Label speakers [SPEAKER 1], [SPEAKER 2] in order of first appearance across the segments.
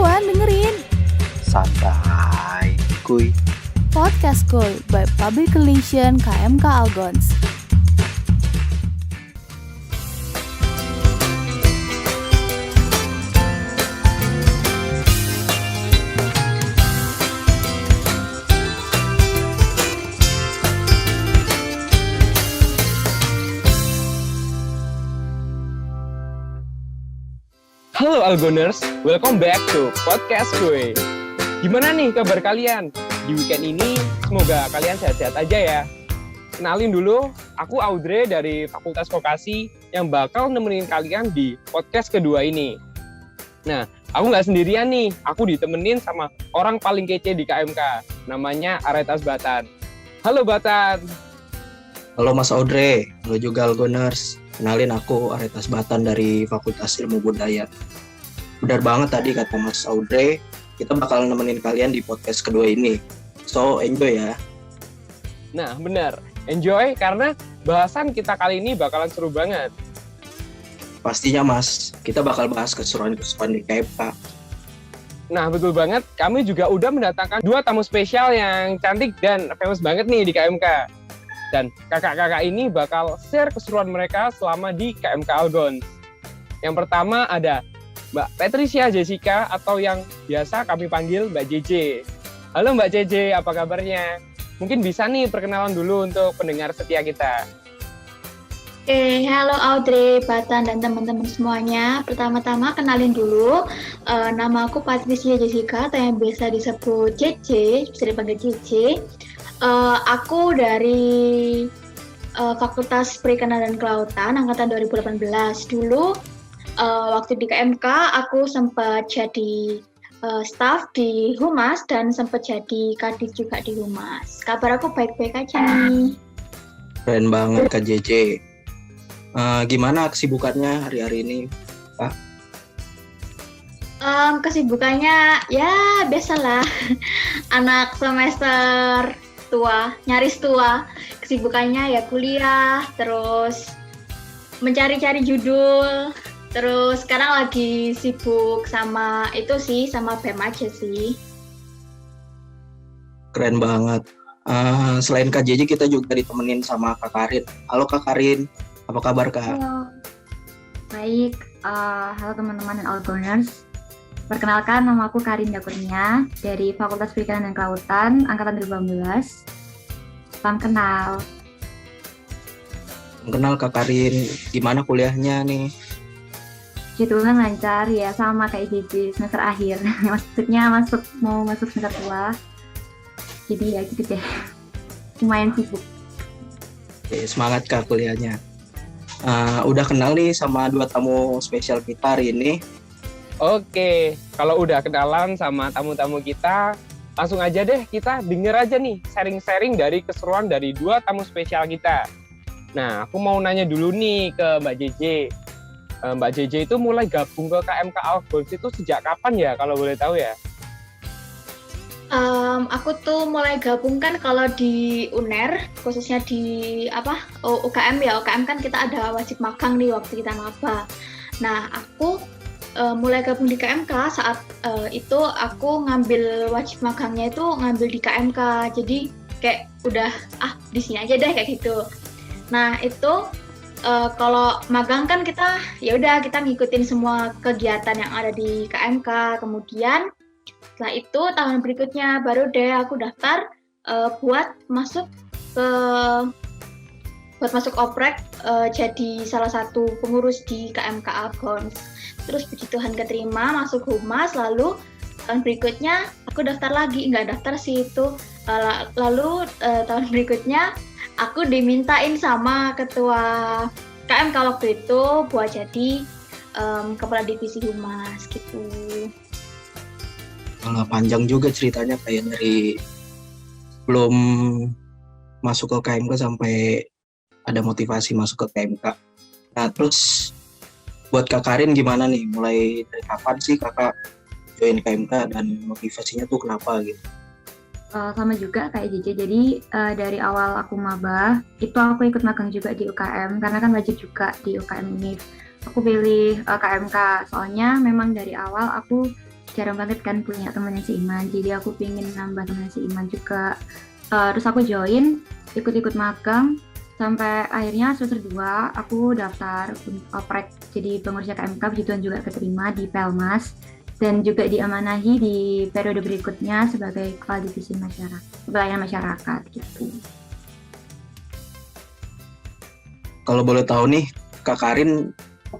[SPEAKER 1] Buruan dengerin.
[SPEAKER 2] Santai, kuy.
[SPEAKER 1] Podcast Kuy by Public Relation KMK Algons.
[SPEAKER 3] Halo Algoners, welcome back to Podcast Kuy. Gimana nih kabar kalian? Di weekend ini semoga kalian sehat-sehat aja ya. Kenalin dulu, aku Audrey dari Fakultas Vokasi yang bakal nemenin kalian di podcast kedua ini. Nah, aku nggak sendirian nih, aku ditemenin sama orang paling kece di KMK, namanya Aretas Batan. Halo Batan.
[SPEAKER 2] Halo Mas Audrey, halo juga Algoners. Kenalin aku Aretas Batan dari Fakultas Ilmu Budaya. Benar banget tadi kata Mas Audrey, kita bakal nemenin kalian di podcast kedua ini. So, enjoy ya.
[SPEAKER 3] Nah, benar. Enjoy karena bahasan kita kali ini bakalan seru banget.
[SPEAKER 2] Pastinya Mas, kita bakal bahas keseruan-keseruan di KMK.
[SPEAKER 3] Nah, betul banget. Kami juga udah mendatangkan 2 tamu spesial yang cantik dan famous banget nih di KMK. Dan kakak-kakak ini bakal share keseruan mereka selama di KMK Algons. Yang pertama ada Mbak Patricia Jessica atau yang biasa kami panggil Mbak JJ. Halo Mbak JJ, apa kabarnya? Mungkin bisa nih perkenalan dulu untuk pendengar setia kita.
[SPEAKER 4] Halo Audrey, Batan, dan teman-teman semuanya. Pertama-tama kenalin dulu, nama aku Patricia Jessica atau yang biasa disebut JJ, bisa dipanggil JJ. Aku dari Fakultas Perikanan dan Kelautan angkatan 2018. Dulu waktu di KMK aku sempat jadi staff di Humas dan sempat jadi kadit juga di Humas. Kabar aku baik-baik aja nih.
[SPEAKER 2] Keren banget Kak JJ. Gimana kesibukannya hari-hari ini, Pak?
[SPEAKER 4] Kesibukannya ya biasalah. Anak semester tua, nyaris tua. Kesibukannya ya kuliah, terus mencari-cari judul, terus sekarang lagi sibuk sama itu sih, sama BEM aja sih.
[SPEAKER 2] Keren banget. Selain Kak JJ, kita juga ditemenin sama Kak Karin. Halo Kak Karin, apa kabar Kak?
[SPEAKER 5] Halo, baik. Halo teman-teman dan Algoners. Perkenalkan, nama aku Karin Kurnia dari Fakultas Perikanan dan Kelautan angkatan 2018. Salam kenal.
[SPEAKER 2] Kenal Kak Karin, gimana kuliahnya nih?
[SPEAKER 5] Jadwalnya lancar ya, sama kayak JJ semester akhir. Maksudnya mau masuk semester tua. Jadi ya gitu deh. Lumayan sibuk.
[SPEAKER 2] Semangat Kak kuliahnya. Udah kenal nih sama 2 tamu spesial kita hari ini.
[SPEAKER 3] Oke, kalau udah kenalan sama tamu-tamu kita, langsung aja deh kita denger aja nih sharing-sharing dari keseruan dari 2 tamu spesial kita. Nah, aku mau nanya dulu nih ke Mbak JJ. Mbak JJ itu mulai gabung ke KMK Algons itu sejak kapan ya, kalau boleh tahu ya?
[SPEAKER 4] Aku tuh mulai gabung kan kalau di UNER, khususnya di UKM ya. UKM kan kita ada wajib magang nih waktu kita maba. Nah, aku mulai gabung di KMK saat itu aku ngambil wajib magangnya itu ngambil di KMK. Jadi kayak udah di sini aja deh kayak gitu. Nah, itu kalau magang kan kita ya udah kita ngikutin semua kegiatan yang ada di KMK. Kemudian setelah itu tahun berikutnya baru deh aku daftar buat masuk oprek jadi salah satu pengurus di KMK Algons. Terus puji Tuhan keterima masuk Humas, lalu tahun berikutnya aku daftar lagi, nggak daftar sih itu. Lalu tahun berikutnya aku dimintain sama ketua KMK waktu itu buat jadi kepala divisi Humas gitu.
[SPEAKER 2] Panjang juga ceritanya, kayak dari belum masuk ke KMK sampai ada motivasi masuk ke KMK. Nah, terus buat Kak Karin gimana nih? Mulai dari kapan sih Kakak join KMK dan motivasinya tuh kenapa gitu?
[SPEAKER 5] Sama juga kayak JJ. Jadi dari awal aku maba, itu aku ikut magang juga di UKM karena kan wajib juga di UKM ini. Aku pilih KMK soalnya memang dari awal aku jarang banget kan punya temen yang seiman, jadi aku pengen nambah temen yang seiman juga. Terus aku join, ikut-ikut magang, sampai akhirnya semester 2 aku daftar jadi pengurusnya KMK, begitu juga keterima di Pelmas, dan juga diamanahi di periode berikutnya sebagai kepala divisi pelayanan masyarakat gitu.
[SPEAKER 2] Kalau boleh tahu nih, Kak Karin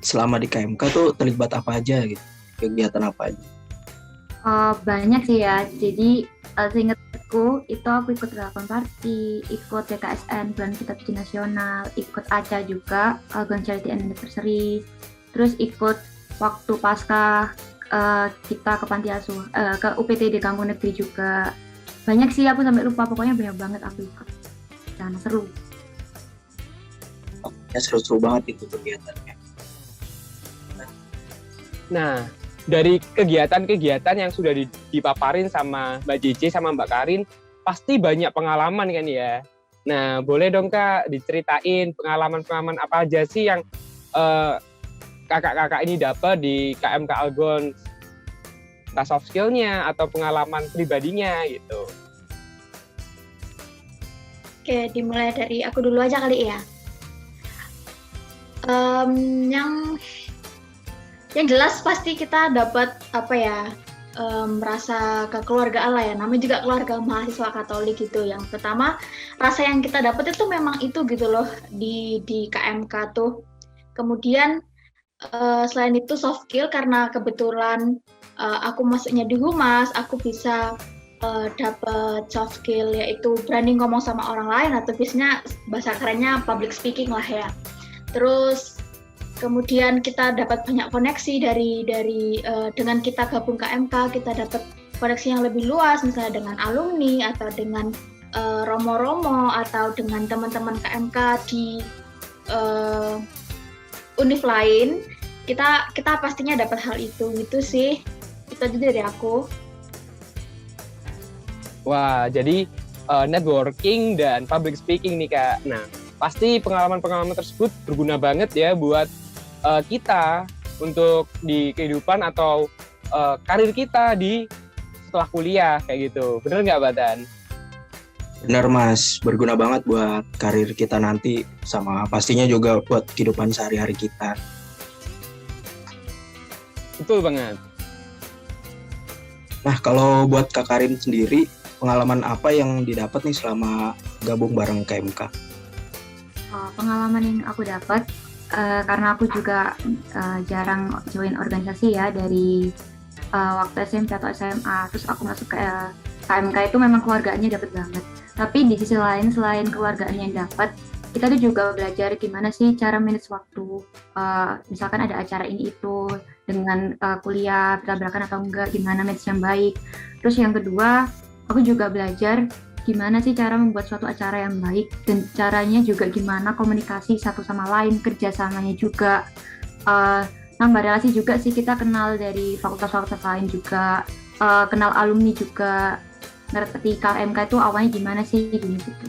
[SPEAKER 2] selama di KMK tuh terlibat apa aja gitu? Kegiatan apa aja?
[SPEAKER 5] Banyak sih ya, jadi seingatku itu aku ikut Relawan Party, ikut DKSN Bulan Kita Suci Nasional, ikut ACA juga, Algon Charity Anniversary, terus ikut waktu pasca kita ke Panti Asuh, ke UPT di Kampung Negeri juga. Banyak sih, aku sampai lupa, pokoknya banyak banget aku ikut. Dan seru.
[SPEAKER 2] Ya seru-seru banget itu kegiatannya.
[SPEAKER 3] Nah, dari kegiatan-kegiatan yang sudah dipaparin sama Mbak JJ sama Mbak Karin, pasti banyak pengalaman kan ya. Nah, boleh dong Kak diceritain pengalaman-pengalaman apa aja sih yang kakak-kakak ini dapat di KMK Algon, entah soft skill-nya atau pengalaman pribadinya gitu.
[SPEAKER 4] Oke, dimulai dari aku dulu aja kali ya. Yang jelas pasti kita dapat merasa kekeluargaan lah ya, namanya juga keluarga mahasiswa Katolik gitu. Yang pertama, rasa yang kita dapat itu memang itu gitu loh di KMK tuh. Kemudian selain itu soft skill, karena kebetulan aku masuknya di Humas, aku bisa dapat soft skill yaitu berani ngomong sama orang lain, atau biasanya bahasa kerennya public speaking lah ya. Terus kemudian kita dapat banyak koneksi dari dengan kita gabung KMK, kita dapat koneksi yang lebih luas, misalnya dengan alumni atau dengan romo-romo atau dengan teman-teman KMK di univ lain. Kita pastinya dapat hal itu gitu sih. Itu aja dari aku.
[SPEAKER 3] Wah, jadi networking dan public speaking nih Kak. Nah, pasti pengalaman-pengalaman tersebut berguna banget ya buat kita untuk di kehidupan atau karir kita di setelah kuliah kayak gitu. Bener nggak Batan?
[SPEAKER 2] Benar Mas, berguna banget buat karir kita nanti, sama pastinya juga buat kehidupan sehari-hari kita.
[SPEAKER 3] Betul banget.
[SPEAKER 2] Nah, kalau buat Kak Karin sendiri, pengalaman apa yang didapat nih selama gabung bareng KMK?
[SPEAKER 5] Pengalaman yang aku dapat, karena aku juga jarang join organisasi ya dari waktu SMP atau SMA, terus aku masuk ke KMK itu memang keluargaannya dapat banget. Tapi di sisi lain, selain keluargaannya yang dapat, kita tuh juga belajar gimana sih cara manage waktu. Misalkan ada acara ini itu dengan kuliah bertabrakan atau enggak, gimana manage yang baik. Terus yang kedua, aku juga belajar gimana sih cara membuat suatu acara yang baik, dan caranya juga gimana komunikasi satu sama lain, kerjasamanya juga. Nambah relasi juga sih, kita kenal dari fakultas-fakultas lain juga, kenal alumni juga, ngerti KMK itu awalnya gimana sih, gini gitu.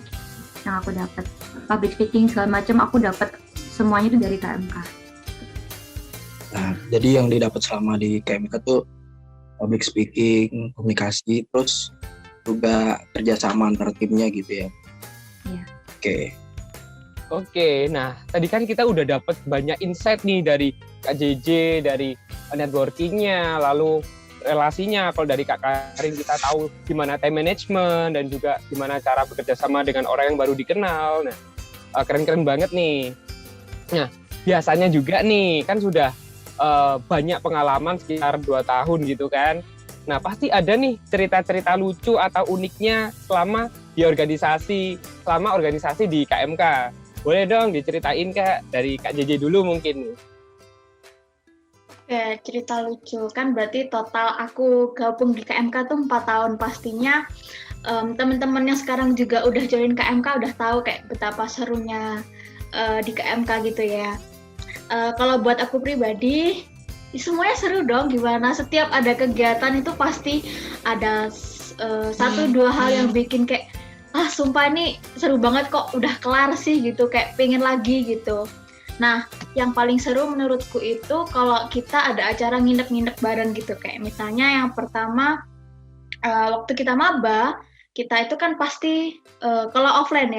[SPEAKER 5] Yang aku dapat public speaking segala macam, aku dapat semuanya itu dari KMK.
[SPEAKER 2] Nah, jadi yang didapat selama di KMK tuh public speaking, komunikasi, terus juga kerjasama antar timnya gitu ya.
[SPEAKER 5] Iya.
[SPEAKER 3] Oke, nah tadi kan kita udah dapat banyak insight nih dari Kak JJ, dari networking-nya, lalu relasinya. Kalau dari Kak Karin kita tahu gimana time management dan juga gimana cara bekerja sama dengan orang yang baru dikenal. Nah, keren-keren banget nih. Nah, biasanya juga nih kan sudah banyak pengalaman sekitar 2 tahun gitu kan. Nah, pasti ada nih cerita-cerita lucu atau uniknya selama organisasi di KMK. Boleh dong diceritain Kak, dari Kak JJ dulu mungkin.
[SPEAKER 4] Oke, cerita lucu kan berarti total aku gabung di KMK tuh 4 tahun. Pastinya teman-teman yang sekarang juga udah join KMK udah tahu kayak betapa serunya di KMK gitu ya. Kalau buat aku pribadi, semuanya seru dong. Gimana setiap ada kegiatan itu pasti ada 1-2 hal yang bikin kayak sumpah ini seru banget kok udah kelar sih gitu, kayak pengen lagi gitu. Nah, yang paling seru menurutku itu kalau kita ada acara nginep-nginep bareng gitu. Kayak misalnya yang pertama, waktu kita maba, kita itu kan pasti, kalau offline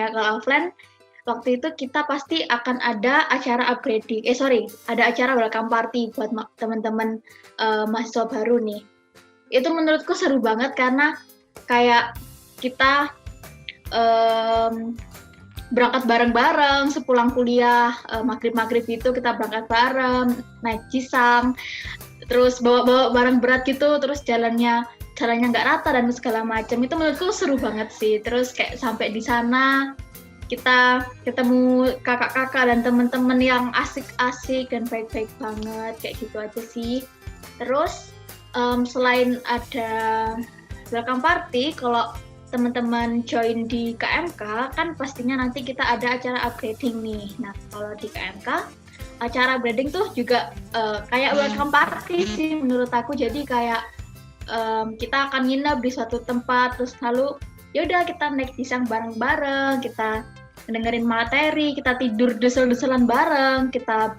[SPEAKER 4] waktu itu kita pasti akan ada acara upgrading. Ada acara welcome party buat teman-teman mahasiswa baru nih. Itu menurutku seru banget karena kayak kita berangkat bareng-bareng sepulang kuliah, maghrib itu kita berangkat bareng, naik Cisang, terus bawa barang berat gitu, terus jalannya nggak rata dan segala macam. Itu menurutku seru banget sih. Terus kayak sampai di sana kita ketemu kakak-kakak dan teman-teman yang asik-asik dan baik-baik banget, kayak gitu aja sih. Terus selain ada welcome party, kalau teman-teman join di KMK kan pastinya nanti kita ada acara upgrading nih. Nah, kalau di KMK acara upgrading tuh juga kayak welcome party sih menurut aku. Jadi kayak kita akan nginep di suatu tempat, terus lalu yaudah kita naik Cisang bareng-bareng, kita dengerin materi, kita tidur desel-deselan bareng, kita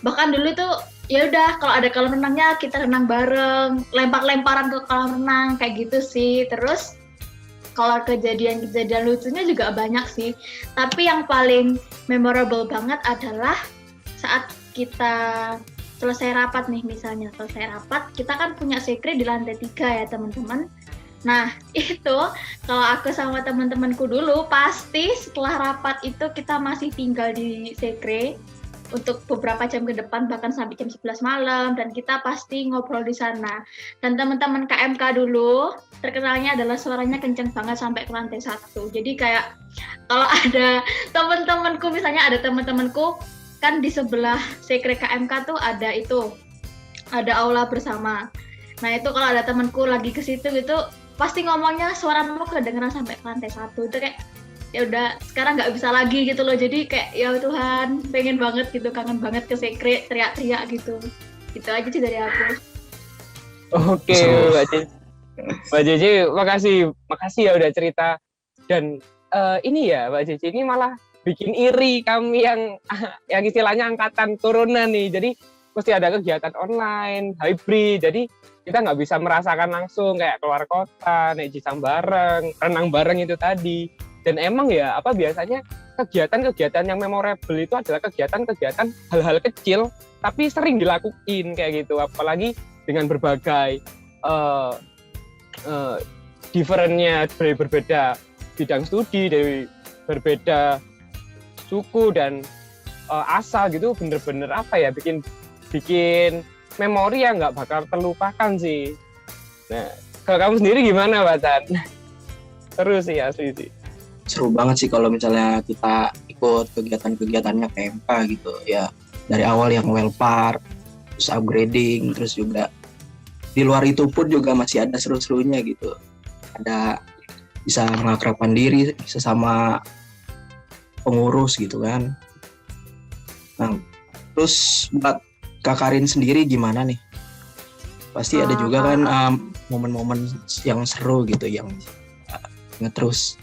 [SPEAKER 4] bahkan dulu tuh ya udah kalau ada kolam renangnya kita renang bareng, lempar-lemparan ke kolam renang kayak gitu sih. Terus kalau kejadian-kejadian lucunya juga banyak sih, tapi yang paling memorable banget adalah saat kita selesai rapat nih, misalnya selesai rapat, kita kan punya sekre di lantai 3 ya teman-teman. Nah itu kalau aku sama teman-temanku dulu, pasti setelah rapat itu kita masih tinggal di sekre untuk beberapa jam ke depan, bahkan sampai jam 11 malam, dan kita pasti ngobrol di sana. Dan teman-teman KMK dulu terkenalnya adalah suaranya kenceng banget sampai ke lantai 1. Jadi kayak kalau ada teman-temanku, misalnya ada teman-temanku kan di sebelah sekre KMK tuh ada aula bersama. Nah itu kalau ada temanku lagi ke situ gitu, pasti ngomongnya suaramu kedengeran sampai ke lantai 1. Itu kayak ya udah sekarang nggak bisa lagi gitu loh. Jadi kayak ya Tuhan, pengen banget gitu, kangen banget ke sekre, teriak-teriak gitu. Gitu aja sih dari aku.
[SPEAKER 3] Oke, Mbak Jeci, makasih ya udah cerita. Dan ini ya Mbak Jeci, ini malah bikin iri kami yang istilahnya angkatan turunan nih. Jadi mesti ada kegiatan online, hybrid. Jadi kita nggak bisa merasakan langsung kayak keluar kota, naik Cisang bareng, renang bareng itu tadi. Dan emang ya biasanya kegiatan-kegiatan yang memorable itu adalah kegiatan-kegiatan hal-hal kecil tapi sering dilakuin kayak gitu. Apalagi dengan berbagai different-nya dari berbeda bidang studi, dari berbeda suku dan asal gitu, bener-bener bikin memori yang nggak bakal terlupakan sih. Nah, kalau kamu sendiri gimana, Mbak Tan? Seru sih, asli sih.
[SPEAKER 2] Seru banget sih kalau misalnya kita ikut kegiatan-kegiatannya KMK gitu ya. Dari awal yang welpar, terus upgrading, terus juga di luar itu pun juga masih ada seru-serunya gitu. Ada bisa mengakrabkan diri sesama pengurus gitu kan. Nah, terus buat Kak Karin sendiri gimana nih? Pasti ada juga kan momen-momen yang seru gitu yang terus.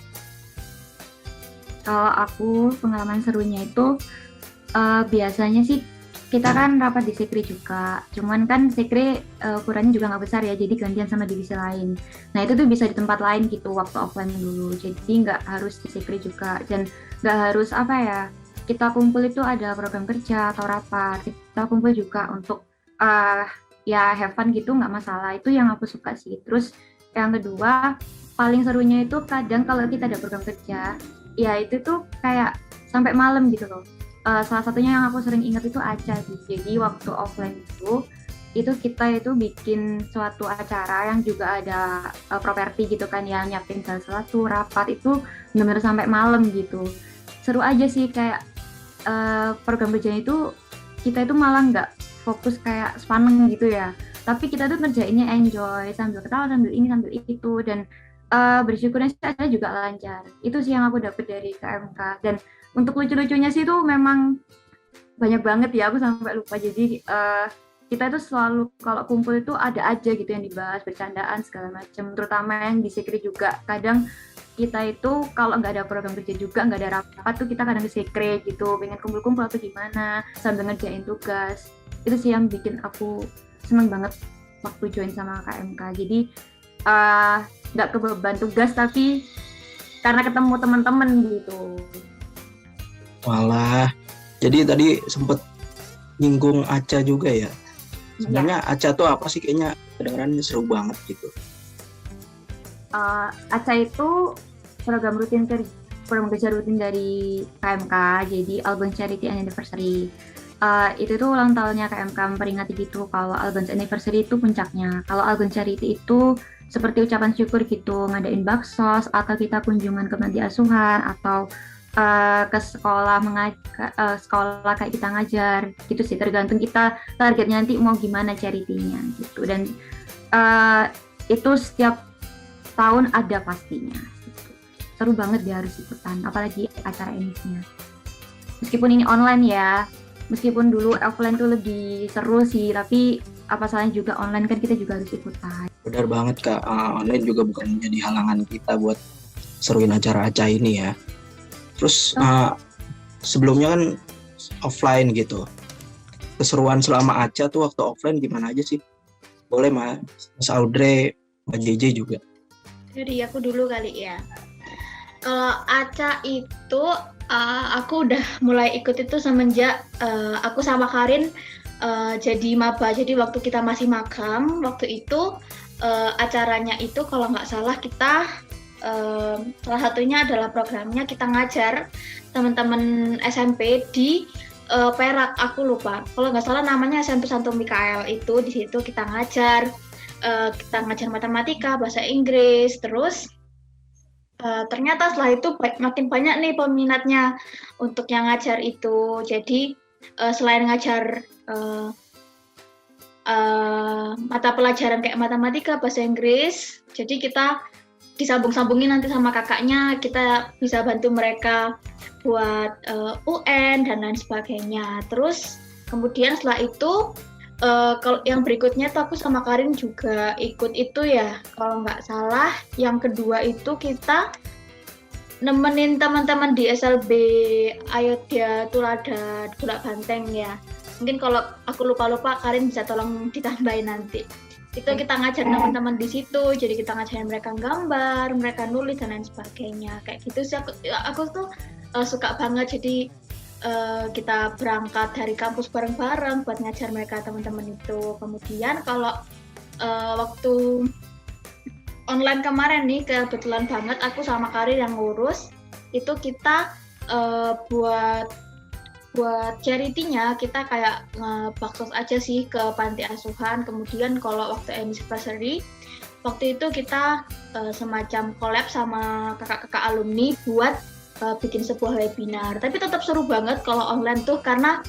[SPEAKER 5] Kalau aku pengalaman serunya itu biasanya sih kita kan rapat di sekre juga. Cuman kan sekre ukurannya juga nggak besar ya, jadi gantian sama divisi lain. Nah itu tuh bisa di tempat lain gitu waktu offline dulu. Jadi nggak harus di sekre juga, dan nggak harus kita kumpul itu ada program kerja atau rapat. Kita kumpul juga untuk ya have fun gitu, nggak masalah. Itu yang aku suka sih. Terus yang kedua, paling serunya itu kadang kalau kita ada program kerja, ya itu tuh kayak sampai malam gitu loh. Salah satunya yang aku sering ingat itu aca sih. Jadi waktu offline itu kita itu bikin suatu acara yang juga ada properti gitu kan, yang nyiapin sesuatu rapat itu benar-benar sampai malam gitu. Seru aja sih, kayak program kerjanya itu kita itu malah nggak fokus kayak sepaneng gitu ya, tapi kita tuh ngerjainnya enjoy sambil ketawa, sambil ini sambil itu, dan bersyukurnya sih acara juga lancar. Itu sih yang aku dapet dari KMK. Dan untuk lucu-lucunya sih itu memang banyak banget ya, aku sampai lupa. Jadi kita itu selalu kalau kumpul itu ada aja gitu yang dibahas, bercandaan segala macam, terutama yang di sekre juga. Kadang kita itu kalau nggak ada program kerja juga, nggak ada rapat tuh kita kadang di sekre gitu, pengen kumpul-kumpul atau gimana sambil ngerjain tugas. Itu sih yang bikin aku seneng banget waktu join sama KMK. Jadi nggak kebeban tugas tapi karena ketemu teman-teman gitu.
[SPEAKER 2] Walah, jadi tadi sempet nyinggung Aca juga ya. Sebenarnya Aca tuh apa sih? Kayaknya kedengarannya seru banget gitu.
[SPEAKER 5] ACA itu program kerja rutin dari KMK, jadi Algons Charity Anniversary. Itu tuh ulang tahunnya KMK memperingati gitu kalau Algons Anniversary itu puncaknya. Kalau Algons Charity itu seperti ucapan syukur gitu, ngadain baksos atau kita kunjungan ke panti asuhan atau ke sekolah sekolah kayak kita ngajar gitu sih, tergantung kita targetnya nanti mau gimana charity-nya gitu. Dan itu setiap tahun ada pastinya gitu. Seru banget dia harus ikutan, apalagi acara ini-nya. Meskipun ini online ya, meskipun dulu offline tuh lebih seru sih, tapi apa salahnya juga online kan, kita juga harus ikutan.
[SPEAKER 2] Benar banget Kak, online juga bukan menjadi halangan kita buat seruin acara Aca ini ya. Terus sebelumnya kan offline gitu. Keseruan selama Aca tuh waktu offline gimana aja sih? Boleh Mas Audrey, Mbak JJ juga.
[SPEAKER 4] Dari aku dulu kali ya. Kalau Aca itu aku udah mulai ikut itu semenjak aku sama Karin jadi maba. Jadi waktu kita masih magang, waktu itu acaranya itu kalau nggak salah kita salah satunya adalah programnya kita ngajar teman-teman SMP di Perak, aku lupa. Kalau nggak salah namanya SMP Santo Mikael. Itu di situ kita ngajar matematika, bahasa Inggris, terus ternyata setelah itu makin banyak nih peminatnya untuk yang ngajar itu. Jadi selain ngajar mata pelajaran kayak matematika, bahasa Inggris, jadi kita disambung-sambungin nanti sama kakaknya, kita bisa bantu mereka buat UN dan lain sebagainya. Terus kemudian setelah itu kalau yang berikutnya tuh aku sama Karin juga ikut itu ya, kalau nggak salah yang kedua itu kita nemenin teman-teman di SLB Ayodhya Tuladan Bulak Banteng ya. Mungkin kalau aku lupa Karin bisa tolong ditambahin nanti. Itu kita ngajar teman-teman di situ, jadi kita ngajarin mereka gambar, mereka nulis dan lain sebagainya. Kayak gitu sih aku tuh suka banget. Jadi kita berangkat dari kampus bareng-bareng buat ngajar mereka teman-teman itu. Kemudian kalau waktu online kemarin nih, kebetulan banget aku sama Karin yang ngurus, itu kita buat charity-nya kita kayak baksos aja sih ke panti asuhan. Kemudian kalau waktu anniversary, waktu itu kita semacam collab sama kakak-kakak alumni buat bikin sebuah webinar. Tapi tetap seru banget kalau online tuh, karena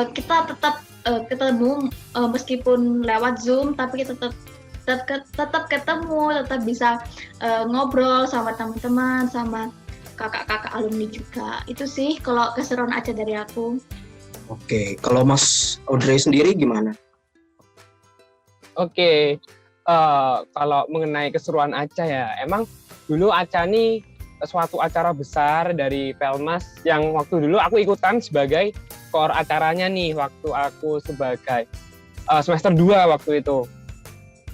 [SPEAKER 4] kita tetap ketemu meskipun lewat Zoom, tapi kita tetap ketemu, tetap bisa ngobrol sama teman-teman, sama kakak-kakak alumni juga. Itu sih kalau keseruan aja dari aku.
[SPEAKER 2] Oke, kalau Mas Audrey sendiri gimana?
[SPEAKER 3] Oke, kalau mengenai keseruan Aca ya, emang dulu Aca nih suatu acara besar dari Pelmas yang waktu dulu aku ikutan sebagai core acaranya nih, waktu aku sebagai semester 2 waktu itu.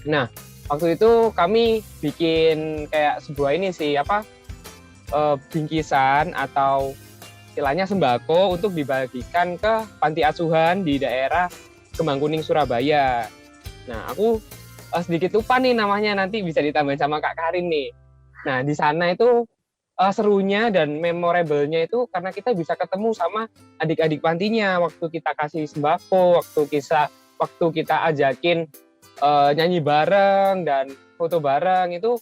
[SPEAKER 3] Nah, waktu itu kami bikin kayak sebuah ini sih, bingkisan atau istilahnya sembako untuk dibagikan ke panti asuhan di daerah Kembang Kuning, Surabaya. Nah, aku sedikit lupa nih namanya, nanti bisa ditambahin sama Kak Karin nih. Nah, di sana itu serunya dan memorable-nya itu karena kita bisa ketemu sama adik-adik pantinya waktu kita kasih sembako, waktu kita ajakin nyanyi bareng dan foto bareng. Itu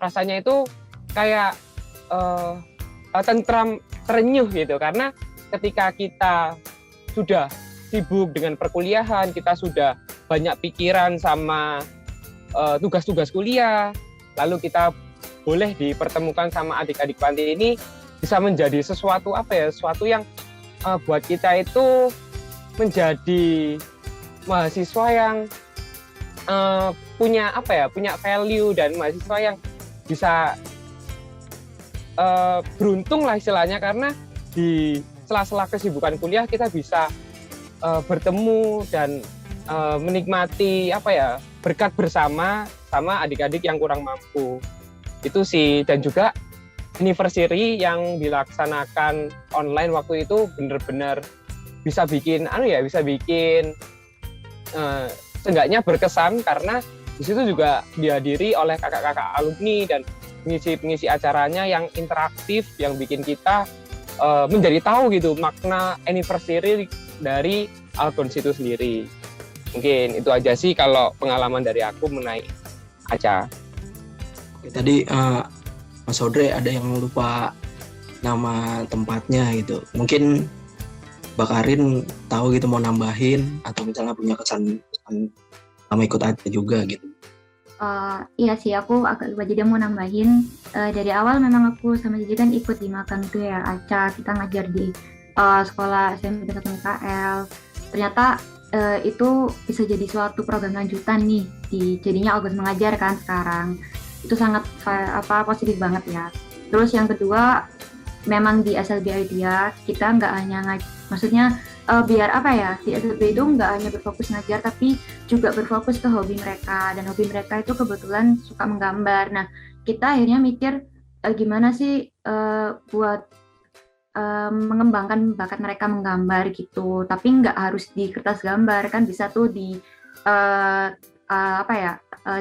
[SPEAKER 3] rasanya itu kayak tentram, terenyuh gitu, karena ketika kita sudah sibuk dengan perkuliahan, kita sudah banyak pikiran sama tugas-tugas kuliah, lalu kita boleh dipertemukan sama adik-adik panti ini, bisa menjadi sesuatu sesuatu yang buat kita itu menjadi mahasiswa yang punya value, dan mahasiswa yang bisa beruntung lah istilahnya, karena di sela-sela kesibukan kuliah kita bisa bertemu dan menikmati berkat bersama sama adik-adik yang kurang mampu. Itu sih. Dan juga anniversary yang dilaksanakan online waktu itu benar-benar bisa bikin seenggaknya berkesan, karena di situ juga dihadiri oleh kakak-kakak alumni dan pengisi acaranya yang interaktif, yang bikin kita menjadi tahu gitu makna anniversary dari Algons itu sendiri. Mungkin itu aja sih kalau pengalaman dari aku mengenai Aca.
[SPEAKER 2] Tadi Mas Audrey ada yang lupa nama tempatnya gitu. Mungkin Mbak Karin tahu gitu mau nambahin atau misalnya punya kesan sama ikut Aca juga gitu.
[SPEAKER 5] Iya sih, aku agak lupa, jadi mau nambahin dari awal memang aku sama Cici kan ikut di magang itu ya Aca, kita ngajar di sekolah SMP 1 KL. Ternyata itu bisa jadi suatu program lanjutan nih, jadinya Algons Mengajar kan sekarang. Itu sangat positif banget ya. Terus yang kedua, memang di SLB Idea kita nggak hanya maksudnya biar di SLB itu nggak hanya berfokus ngajar, tapi juga berfokus ke hobi mereka, dan hobi mereka itu kebetulan suka menggambar. Nah, kita akhirnya mikir gimana sih buat mengembangkan bakat mereka menggambar gitu, tapi nggak harus di kertas gambar, kan bisa tuh di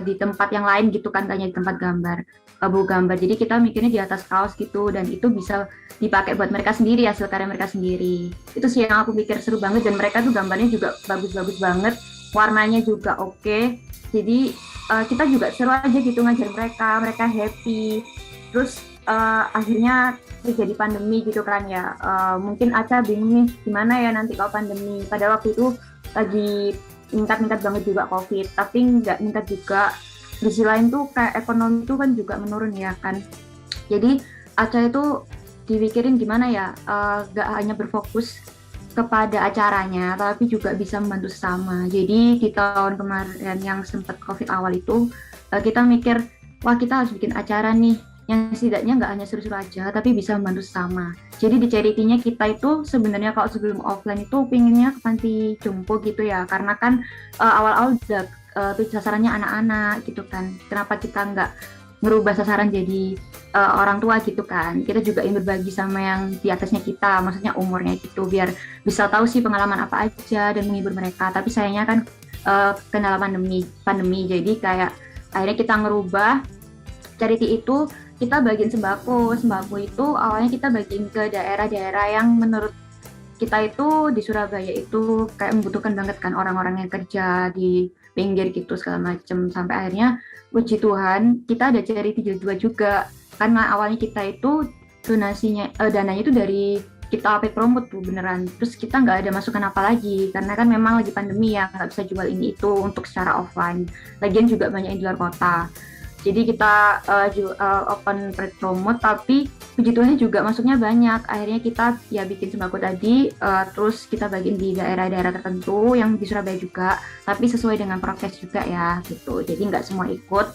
[SPEAKER 5] di tempat yang lain gitu kan, hanya di tempat gambar, buku gambar. Jadi kita mikirnya di atas kaos gitu, dan itu bisa dipakai buat mereka sendiri, hasil karya mereka sendiri. Itu sih yang aku pikir seru banget, dan mereka tuh gambarnya juga bagus-bagus banget, warnanya juga oke. Jadi kita juga seru aja gitu ngajar mereka happy. Terus akhirnya terjadi pandemi gitu kan ya. Mungkin Aca bingung nih gimana ya nanti kalau pandemi. Pada waktu itu lagi meningkat banget juga COVID, tapi nggak meningkat juga. Di sisi lain tuh kayak ekonomi itu kan juga menurun ya kan. Jadi Aca itu dipikirin gimana ya, nggak hanya berfokus kepada acaranya, tapi juga bisa membantu sesama. Jadi di tahun kemarin yang sempat COVID awal itu, kita mikir, wah kita harus bikin acara nih, yang setidaknya nggak hanya seru-seru aja, tapi bisa membantu sesama. Jadi di charity-nya kita itu sebenarnya kalau sebelum offline itu pinginnya ke panti jompo gitu ya, karena kan awal-awal sasarannya anak-anak gitu kan. Kenapa kita nggak ngerubah sasaran jadi orang tua gitu kan? Kita juga ingin berbagi sama yang di atasnya kita, maksudnya umurnya gitu, biar bisa tahu sih pengalaman apa aja dan menghibur mereka. Tapi sayangnya kan kendala pandemi, jadi kayak akhirnya kita ngerubah charity itu. Kita bagiin sembako itu awalnya kita bagiin ke daerah-daerah yang menurut kita itu di Surabaya itu kayak membutuhkan banget kan, orang-orang yang kerja di pinggir gitu segala macem. Sampai akhirnya puji Tuhan kita ada charity jilid 2 juga, karena awalnya kita itu dananya itu dari kita paid promote tuh beneran. Terus kita nggak ada masukan apa lagi, karena kan memang lagi pandemi ya, nggak bisa jual ini itu untuk secara offline. Lagian juga banyak yang di luar kota. Jadi kita open paid promote, tapi puji Tuhan juga masuknya banyak. Akhirnya kita ya bikin sembako tadi, terus kita bagiin di daerah-daerah tertentu yang di Surabaya juga, tapi sesuai dengan prokes juga ya gitu. Jadi nggak semua ikut.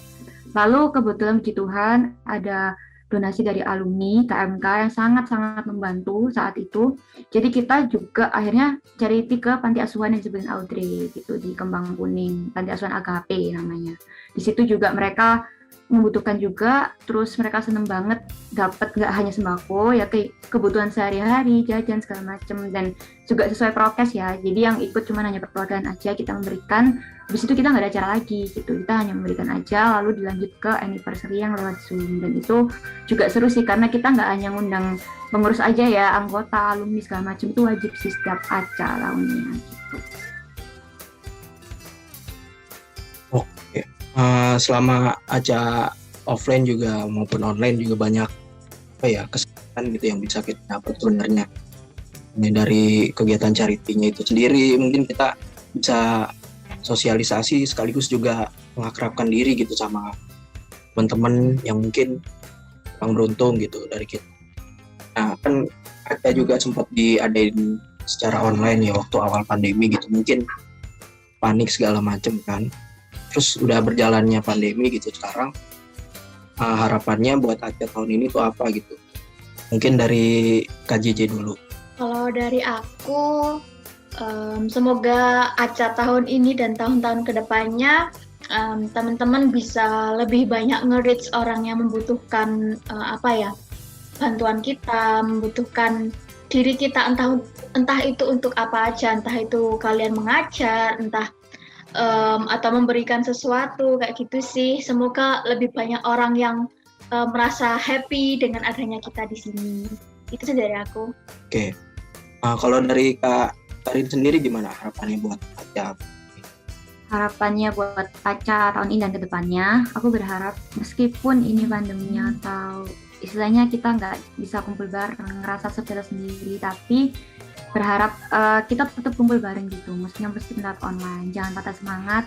[SPEAKER 5] Lalu kebetulan puji Tuhan ada donasi dari alumni KMK yang sangat-sangat membantu saat itu. Jadi kita juga akhirnya charity ke panti asuhan yang disebutin Audrey gitu, di Kembang Kuning, panti asuhan AKP namanya. Di situ juga mereka membutuhkan juga, terus mereka seneng banget dapat nggak hanya sembako ya, kebutuhan sehari-hari, jajan segala macem, dan juga sesuai prokes ya. Jadi yang ikut cuma hanya perkeluargaan aja kita memberikan. Habis itu kita nggak ada acara lagi gitu, kita hanya memberikan aja, lalu dilanjut ke anniversary yang lewat Zoom. Dan itu juga seru sih, karena kita nggak hanya ngundang pengurus aja ya, anggota, alumni segala macam, itu wajib sih setiap acara tahunnya gitu.
[SPEAKER 2] Oke. Selama acara offline juga maupun online juga banyak kesempatan gitu yang bisa kita dapat sebenarnya. Ini dari kegiatan charity-nya itu sendiri, mungkin kita bisa sosialisasi sekaligus juga mengakrabkan diri gitu sama teman-teman yang mungkin kurang beruntung gitu dari kita. Nah, kan kita juga sempat diadain secara online ya waktu awal pandemi gitu. Mungkin panik segala macem kan. Terus udah berjalannya pandemi gitu sekarang, harapannya buat Aca tahun ini tuh apa gitu? Mungkin dari KJJ dulu.
[SPEAKER 4] Kalau dari aku, semoga Aca tahun ini dan tahun-tahun kedepannya teman-teman bisa lebih banyak nge-reach orang yang membutuhkan bantuan kita, membutuhkan diri kita, entah itu untuk apa aja, entah itu kalian mengajar, entah atau memberikan sesuatu kayak gitu sih. Semoga lebih banyak orang yang merasa happy dengan adanya kita di sini. Itu sih dari aku.
[SPEAKER 2] Oke. Kalau dari Kak Karin sendiri gimana harapannya buat Aca?
[SPEAKER 5] Harapannya buat Aca tahun ini dan kedepannya, aku berharap meskipun ini pandeminya atau istilahnya kita nggak bisa kumpul bareng, ngerasa saudara sendiri, tapi berharap kita tetap kumpul bareng gitu, maksudnya meskipun lewat online, jangan patah semangat,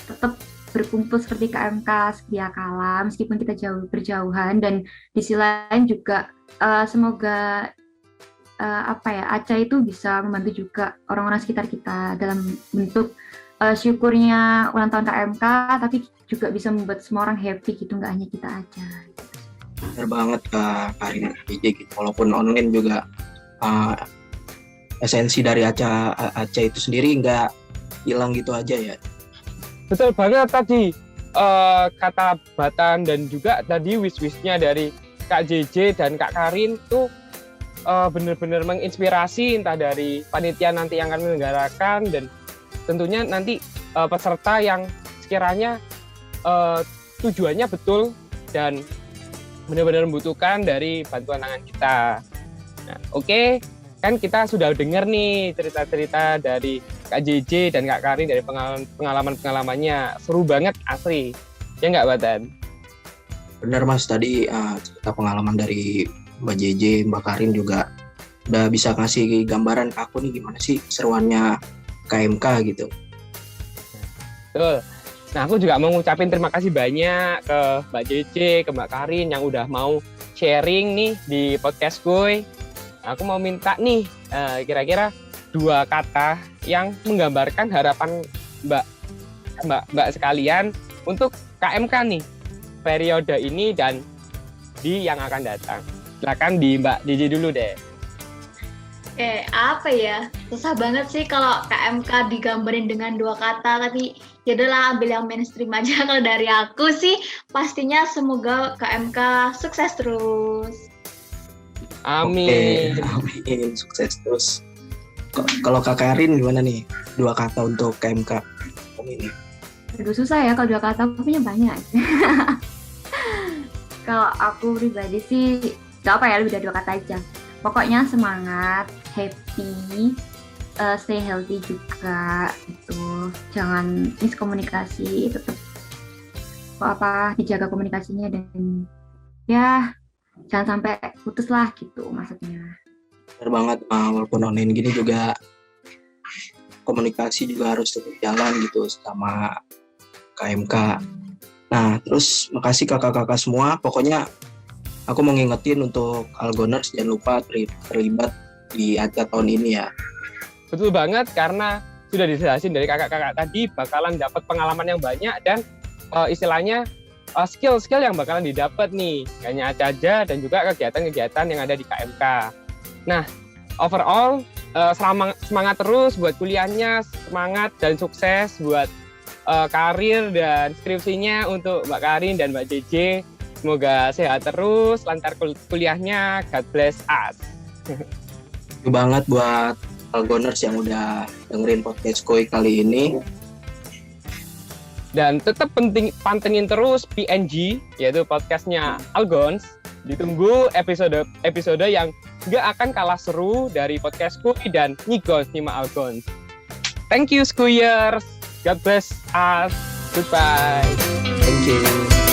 [SPEAKER 5] tetap berkumpul seperti KMK sedia kala, meskipun kita berjauhan, dan di sisi lain juga semoga Aca itu bisa membantu juga orang-orang sekitar kita dalam bentuk syukurnya ulang tahun KMK, tapi juga bisa membuat semua orang happy gitu, nggak hanya kita aja.
[SPEAKER 2] Benar banget Kak Karin KJJ gitu. Walaupun online juga esensi dari Aca itu sendiri nggak hilang gitu aja ya.
[SPEAKER 3] Betul banget tadi kata Batan dan juga tadi wish-wishnya dari Kak JJ dan Kak Karin tuh benar-benar menginspirasi, entah dari panitia nanti yang akan menyelenggarakan dan tentunya nanti peserta yang sekiranya tujuannya betul dan benar-benar membutuhkan dari bantuan tangan kita. Nah, oke, kan kita sudah dengar nih cerita-cerita dari Kak JJ dan Kak Karin dari pengalaman-pengalamannya. Seru banget, asli. Ya nggak, Batan?
[SPEAKER 2] Benar Mas, tadi cerita pengalaman dari Mbak JJ, Mbak Karin juga udah bisa kasih gambaran ke aku nih gimana sih seruannya KMK gitu.
[SPEAKER 3] Betul. Nah, aku juga mau ngucapin terima kasih banyak ke Mbak JJ, ke Mbak Karin yang udah mau sharing nih di podcast gue. Aku mau minta nih kira-kira 2 kata yang menggambarkan harapan Mbak sekalian untuk KMK nih periode ini dan di yang akan datang. Silakan di Mbak JJ dulu deh.
[SPEAKER 4] Apa ya? Susah banget sih kalau KMK digambarin dengan 2 kata, tapi ya udahlah ambil yang mainstream aja. Kalau dari aku sih pastinya semoga KMK sukses terus.
[SPEAKER 3] Amin.
[SPEAKER 2] Oke, amin, sukses terus. Kalau Kak Karin gimana nih? 2 kata untuk KMK ini.
[SPEAKER 5] Aduh, susah ya kalau 2 kata, aku punya banyak. Kalau aku pribadi sih gak apa ya, lebih dari 2 kata aja. Pokoknya semangat, happy, stay healthy juga gitu. Jangan miskomunikasi, tetap dijaga komunikasinya dan ya jangan sampai putus lah gitu maksudnya.
[SPEAKER 2] Benar banget, walaupun online gini juga komunikasi juga harus tetap jalan gitu sama KMK. Nah, terus makasih kakak-kakak semua. Pokoknya aku mau ngingetin untuk Algoners jangan lupa terlibat di Aca tahun ini ya.
[SPEAKER 3] Betul banget, karena sudah dijelasin dari kakak-kakak tadi bakalan dapat pengalaman yang banyak dan istilahnya skill-skill yang bakalan didapat nih, hanya aja dan juga kegiatan-kegiatan yang ada di KMK. Nah, overall semangat terus buat kuliahnya, semangat dan sukses buat karir dan skripsinya untuk Mbak Karin dan Mbak JJ. Semoga sehat terus, lancar kuliahnya. God bless us.
[SPEAKER 2] Terima banget buat Algoners yang udah dengerin podcast Koi kali ini.
[SPEAKER 3] Dan tetap pantengin terus PNG, yaitu podcastnya Algons. Ditunggu episode yang nggak akan kalah seru dari podcast Koi dan Nyigons Nima Algons. Thank you, Skuyers. God bless us. Goodbye.
[SPEAKER 2] Thank you.